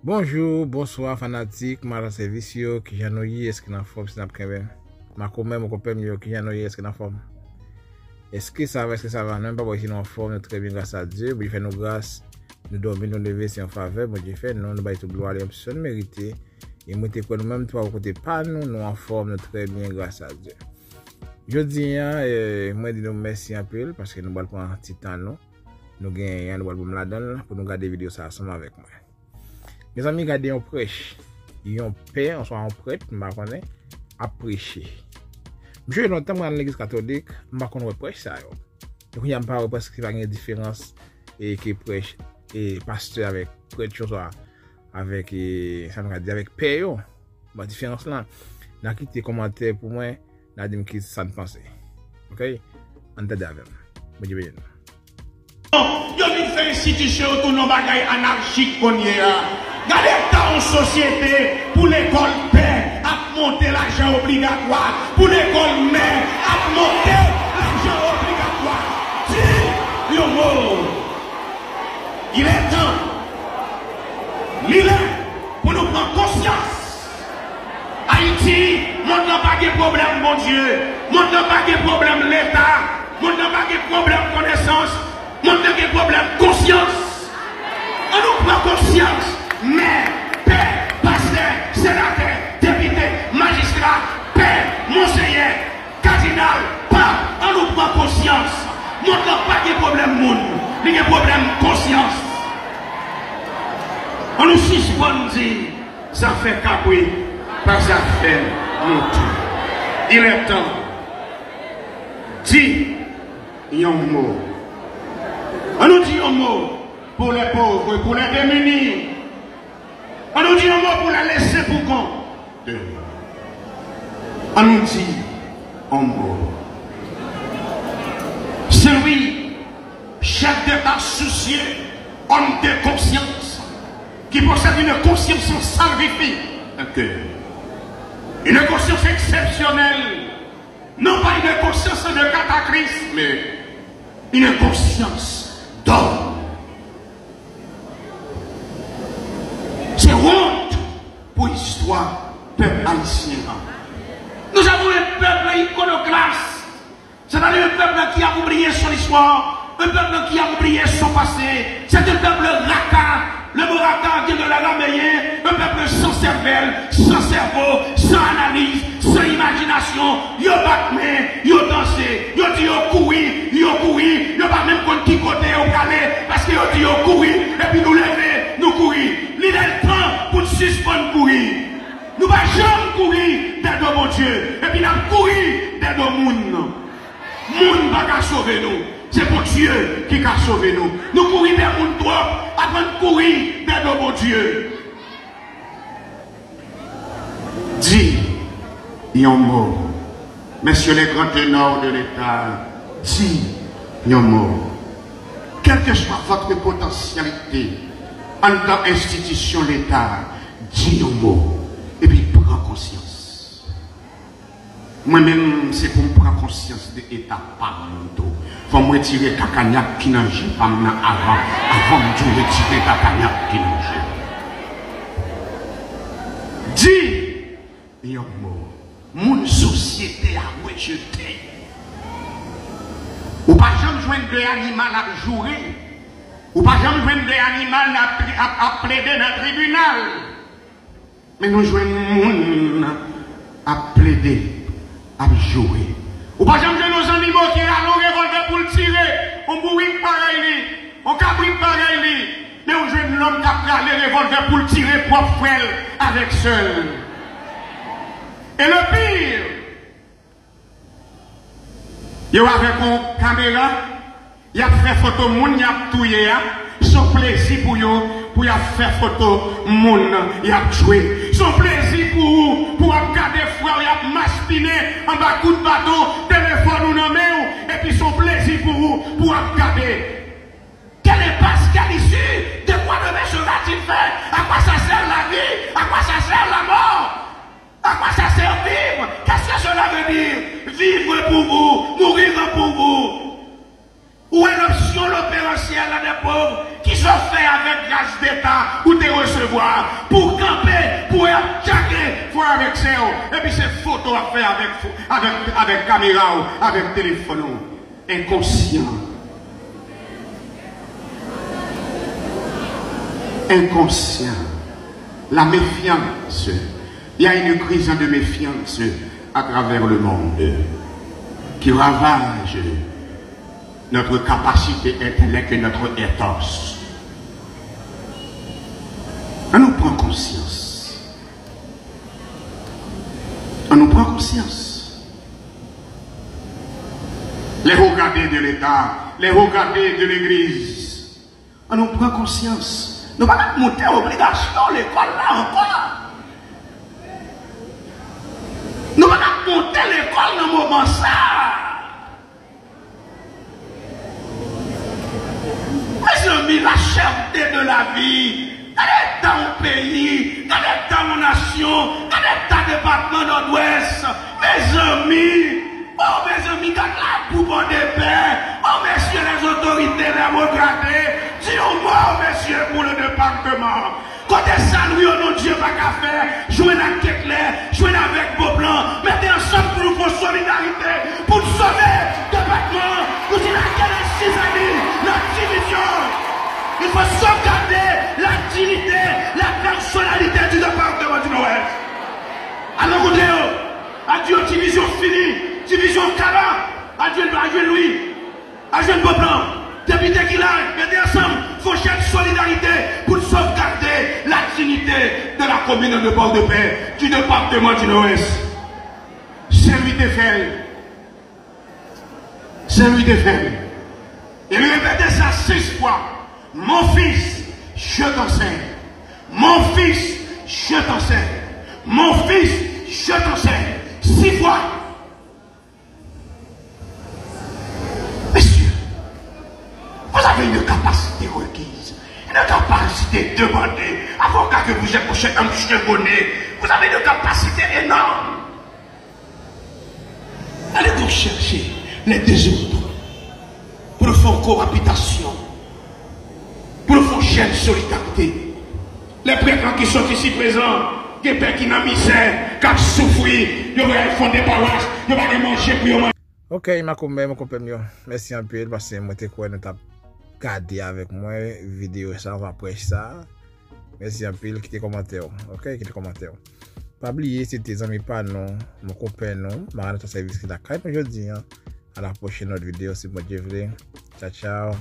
Bonjour, bonsoir fanatique, mara service yo qui janoyi est-ce que na forme snap kebe. Ma même compagnie yo qui janoyi est-ce que na forme. Est-ce que ça va même pas ici en forme très bien grâce à Dieu, il fait nous grâce, nous dormir nous lever c'est en faveur, bon Dieu fait non nous ba tout gloire et personne mérité et moi te nous même toi côté pas nous en forme très bien grâce à Dieu. Je dis moi dis nous merci un peu parce que nous va prendre un petit temps nous gagnons nous va me la donne pour nous garder vidéo ça ensemble avec moi. Mes amis, regardez un prêche. Ils ont peur, on soit en prêtre, je ne connais à prêcher. Je suis longtemps dans l'église catholique, je ne connais pas prêche ça. Donc, il n'y a pas parce qu'il y a une différence et qui prêche et pasteur avec prêtre, soit avec, ça me dit, avec père. La différence là, n'a quitté commentaire pour moi, n'a dit que ça ne pense. Ok? On t'aide avec moi. Bonne journée. Yo vin faire institution autour de bagaille anarchique qu'on y a. Gardez dans une société pour l'école paix à monter l'argent obligatoire. Pour l'école mère à monter l'argent obligatoire. Si, yo mot. Il est temps. Il est pour nous prendre conscience. Haïti, monde n'a pas de problème, mon Dieu. Monde n'a pas de problème, l'État. Monde n'a pas de problème, connaissance. Monde n'a pas de problème, conscience. On nous prend conscience. Mais, père, pasteur, sénateur, député, magistrat, père, monseigneur, cardinal, pape, on nous prend conscience. Monde n'a pas de problème, monde. Il y a problème, conscience. On nous suspend dire, ça fait caboué, pas ça fait monter. Il est temps. Dis, il y a un mot. On nous dit un mot pour les pauvres et pour les démunis. On nous dit un mot pour les laisser pour compte. On nous dit un mot. Celui, chef d'État soucieux, homme de conscience, qui possède une conscience salvifique, un cœur. Une conscience exceptionnelle. Non pas une conscience de cataclysme, mais une conscience d'homme. C'est honte pour l'histoire peuple haïtien. Nous avons un peuple iconoclaste, c'est-à-dire un peuple qui a oublié son histoire, un peuple qui a oublié son passé. C'est un peuple raka, le mot raka qui est de l'araméen, un peuple sans cervelle, sans cerveau, sans analyse, sans imagination. Yo batme, yo dansé, yo dit yo couru, yo pas même contre qui côté au calé, parce que yo dit yo couru, et puis nous lever, nous courir. Il est le temps pour suspendre courir. Nous ne pouvons jamais courir derrière mon Dieu. Et puis nous allons courir derrière le monde. Le monde ne va pas sauver nous. C'est pour Dieu qui va sauver nous. Nous courons derrière le monde trop avant de courir derrière mon Dieu. Dis, il y a un mot. Messieurs les grands ténors de l'État, dis, il y a un mot. Quelle que soit votre potentialité, en tant qu'institution l'État, dis un mot et puis prends conscience. Moi-même, c'est pour me prendre conscience de l'État par mon dos. Il faut me retirer Kakagnac qui n'a pas avant de retirer Kakagnac qui n'a pas. Dis un mot. Mon société a rejeté. Ou pas jamais joindre de animal à jouer. Ou pas jamais joindre des animaux à plaider dans le tribunal. Mais nous jouons monde à plaider, à jouer. Ou pas jamais jouer nos animaux qui ont un revolver pour le tirer. On bourrique pareil, on cabrique pareil. Mais on joue l'homme qui a les revolver pour le tirer propre frère avec seul. Et le pire, il y a avec une caméra. Il a fait photo moun, il a touillé, son plaisir pour yo, pour faire photo moun, il a joué. Son plaisir pour regarder frère, il a maspiné en bas coup de bâton, téléphone ou non et puis son plaisir pour regarder. Quel est Pascal ici? De quoi demain sera-t-il fait? À quoi ça sert la vie? À quoi ça sert la mort? À quoi ça sert vivre? Qu'est-ce que cela veut dire? Vivre pour vous, mourir pour vous. Ou est l'option l'opérationnel à des pauvres qui sont faits avec grâce de l'État ou te recevoir, pour camper, pour attaquer, faut avec ça, et puis c'est photo à faire avec caméra ou avec téléphone. Inconscient. Inconscient. La méfiance. Il y a une crise de méfiance à travers le monde qui ravage notre capacité intellectuelle et notre ethos. On nous prend conscience. On nous prend conscience. Les regardés de l'État, les regardés de l'Église, on nous prend conscience. Nous ne pouvons pas monter obligation l'école là encore. Nous ne pouvons pas monter l'école dans le moment ça. Mes amis, la cherté de la vie, dans l'état au pays, dans l'état aux nations, dans l'état département nord-ouest, mes amis, oh mes amis, quand la pouvoir de paix, oh messieurs les autorités démocratiques, dis-moi messieurs pour le département, côté salut au nom de Dieu, pas qu'à faire, jouer la quête là, jouer avec vos plans, mettez ensemble pour nous faire solidarité, pour sauver le département, nous y la guerre 6 années, la division. Il faut sauvegarder la dignité, la personnalité du département du Nord-Ouest. Alors, adieu, division finie, division Kaba, adieu Louis, adieu Boblan, député qui l'a, mettez ensemble, il faut chercher solidarité pour sauvegarder la dignité de la commune de Port-de-Paix, du département du Nord-Ouest. C'est lui de faire. C'est lui de faire. Et lui répétez ça 6 fois. Mon fils, je t'enseigne. Mon fils, je t'enseigne. Mon fils, je t'enseigne. 6 fois. Messieurs, vous avez une capacité requise, une capacité demandée. Avocat que vous êtes couché un chevonné, vous avez une capacité énorme. Allez donc chercher les désordres pour le faire cohabitation. Pour le fond, chaîne solidarité. Les prêtres qui sont ici présents, des pères qui n'ont misère, qui ont souffert, ils vont fonder des paroisses, ils vont aller manger pour eux. Ok, ma compagnie, merci un peu parce que moi, je crois que tu as gardé avec moi vidéo ça, après ça. Merci un peu, quittez commentaire. Ok, quittez commentaire. Pas oublier, si tes amis pas non, mon copain non, ma service qui t'a créé aujourd'hui. À la prochaine autre vidéo, si vous voulez. Ciao, ciao.